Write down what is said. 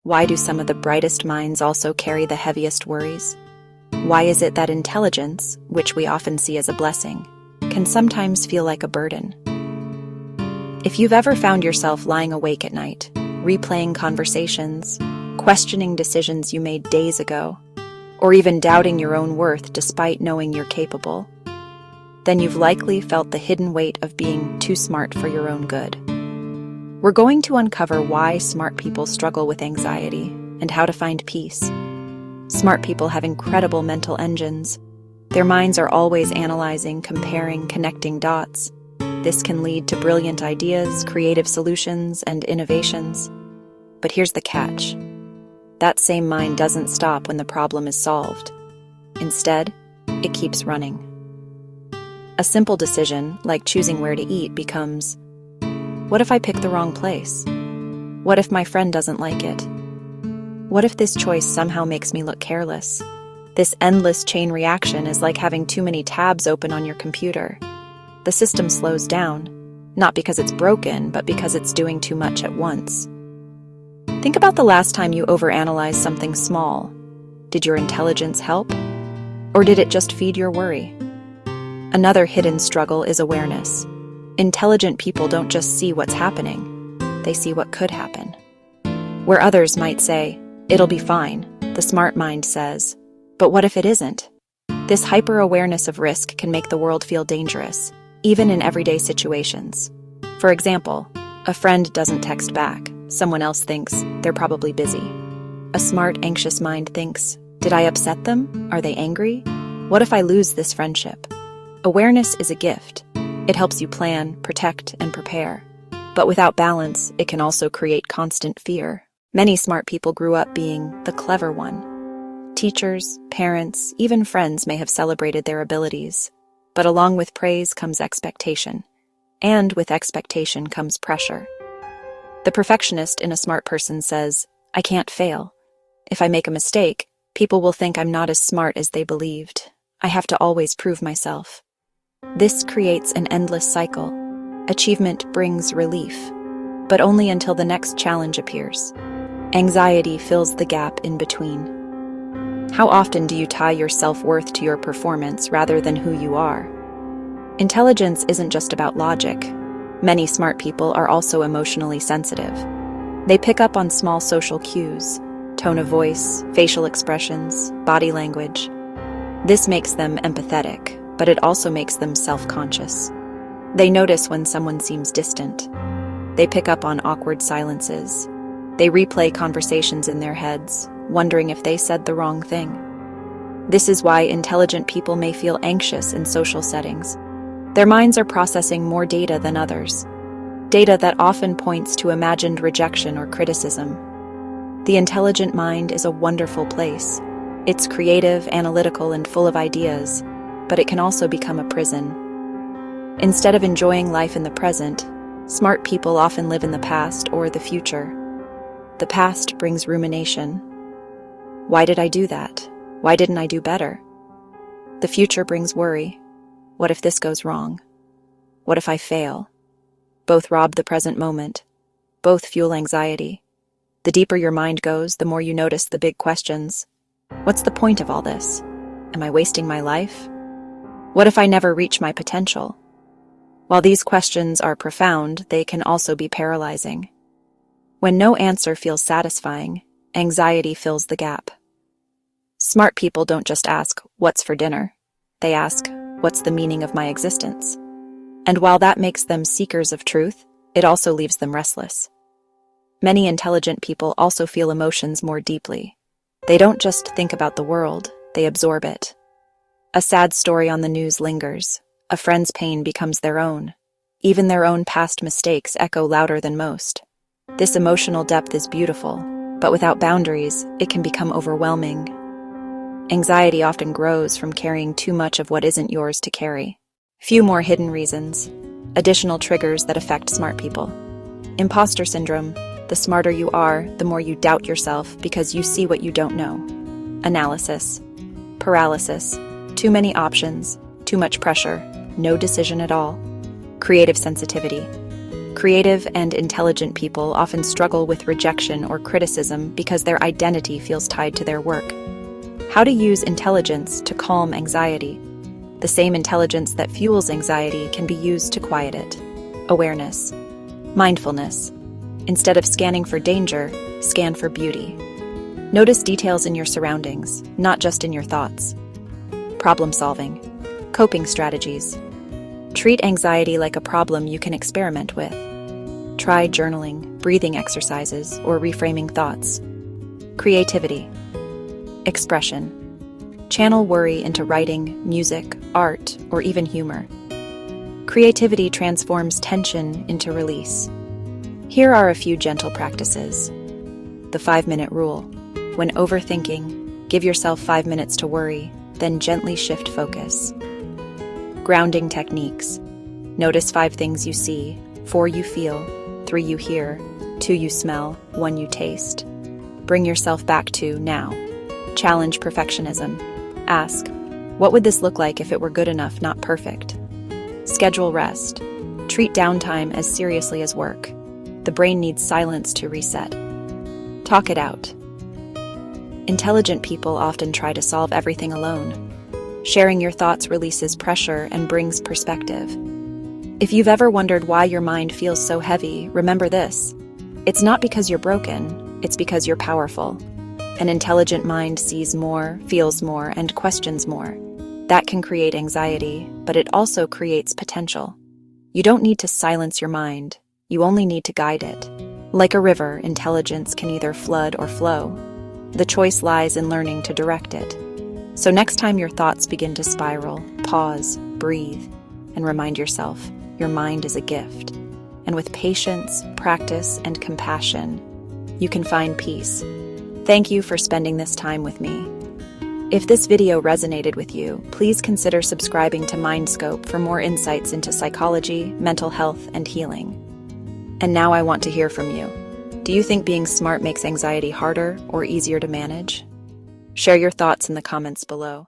Why do some of the brightest minds also carry the heaviest worries? Why is it that intelligence, which we often see as a blessing, can sometimes feel like a burden? If you've ever found yourself lying awake at night, replaying conversations, questioning decisions you made days ago, or even doubting your own worth despite knowing you're capable, then you've likely felt the hidden weight of being too smart for your own good. We're going to uncover why smart people struggle with anxiety and how to find peace. Smart people have incredible mental engines. Their minds are always analyzing, comparing, connecting dots. This can lead to brilliant ideas, creative solutions, and innovations. But here's the catch. That same mind doesn't stop when the problem is solved. Instead, it keeps running. A simple decision, like choosing where to eat, becomes, what if I pick the wrong place? What if my friend doesn't like it? What if this choice somehow makes me look careless? This endless chain reaction is like having too many tabs open on your computer. The system slows down, not because it's broken, but because it's doing too much at once. Think about the last time you overanalyzed something small. Did your intelligence help? Or did it just feed your worry? Another hidden struggle is awareness. Intelligent people don't just see what's happening, they see what could happen. Where others might say, "It'll be fine," the smart mind says, "But what if it isn't?" This hyper-awareness of risk can make the world feel dangerous, even in everyday situations. For example, a friend doesn't text back. Someone else thinks they're probably busy. A smart, anxious mind thinks, "Did I upset them? Are they angry? What if I lose this friendship?" Awareness is a gift. It helps you plan, protect, and prepare. But without balance, it can also create constant fear. Many smart people grew up being the clever one. Teachers, parents, even friends may have celebrated their abilities. But along with praise comes expectation. And with expectation comes pressure. The perfectionist in a smart person says, "I can't fail. If I make a mistake, people will think I'm not as smart as they believed. I have to always prove myself." This creates an endless cycle. Achievement brings relief, but only until the next challenge appears. Anxiety fills the gap in between. How often do you tie your self-worth to your performance rather than who you are? Intelligence isn't just about logic. Many smart people are also emotionally sensitive. They pick up on small social cues, tone of voice, facial expressions, body language. This makes them empathetic, but it also makes them self-conscious. They notice when someone seems distant. They pick up on awkward silences. They replay conversations in their heads, wondering if they said the wrong thing. This is why intelligent people may feel anxious in social settings. Their minds are processing more data than others, data that often points to imagined rejection or criticism. The intelligent mind is a wonderful place. It's creative, analytical, and full of ideas, but it can also become a prison. Instead of enjoying life in the present, smart people often live in the past or the future. The past brings rumination. Why did I do that? Why didn't I do better? The future brings worry. What if this goes wrong? What if I fail? Both rob the present moment. Both fuel anxiety. The deeper your mind goes, the more you notice the big questions. What's the point of all this? Am I wasting my life? What if I never reach my potential? While these questions are profound, they can also be paralyzing. When no answer feels satisfying, anxiety fills the gap. Smart people don't just ask, "What's for dinner?" They ask, "What's the meaning of my existence?" And while that makes them seekers of truth, it also leaves them restless. Many intelligent people also feel emotions more deeply. They don't just think about the world, they absorb it. A sad story on the news lingers. A friend's pain becomes their own. Even their own past mistakes echo louder than most. This emotional depth is beautiful, but without boundaries, it can become overwhelming. Anxiety often grows from carrying too much of what isn't yours to carry. Few more hidden reasons. Additional triggers that affect smart people. Imposter syndrome. The smarter you are, the more you doubt yourself because you see what you don't know. Analysis. Paralysis. Too many options, too much pressure, no decision at all. Creative sensitivity. Creative and intelligent people often struggle with rejection or criticism because their identity feels tied to their work. How to use intelligence to calm anxiety. The same intelligence that fuels anxiety can be used to quiet it. Awareness. Mindfulness. Instead of scanning for danger, scan for beauty. Notice details in your surroundings, not just in your thoughts. Problem solving. Coping strategies. Treat anxiety like a problem you can experiment with. Try journaling, breathing exercises, or reframing thoughts. Creativity. Expression. Channel worry into writing, music, art, or even humor. Creativity transforms tension into release. Here are a few gentle practices. The 5-minute rule. When overthinking, give yourself 5 minutes to worry, then gently shift focus. Grounding techniques. Notice 5 things you see, 4 you feel, 3 you hear, 2 you smell, 1 you taste. Bring yourself back to now. Challenge perfectionism. Ask, what would this look like if it were good enough, not perfect? Schedule rest. Treat downtime as seriously as work. The brain needs silence to reset. Talk it out. Intelligent people often try to solve everything alone. Sharing your thoughts releases pressure and brings perspective. If you've ever wondered why your mind feels so heavy, remember this. It's not because you're broken, it's because you're powerful. An intelligent mind sees more, feels more, and questions more. That can create anxiety, but it also creates potential. You don't need to silence your mind, you only need to guide it. Like a river, intelligence can either flood or flow. The choice lies in learning to direct it. So next time your thoughts begin to spiral, pause, breathe, and remind yourself, your mind is a gift. And with patience, practice, and compassion, you can find peace. Thank you for spending this time with me. If this video resonated with you, please consider subscribing to MindScope for more insights into psychology, mental health, and healing. And now I want to hear from you. Do you think being smart makes anxiety harder or easier to manage? Share your thoughts in the comments below.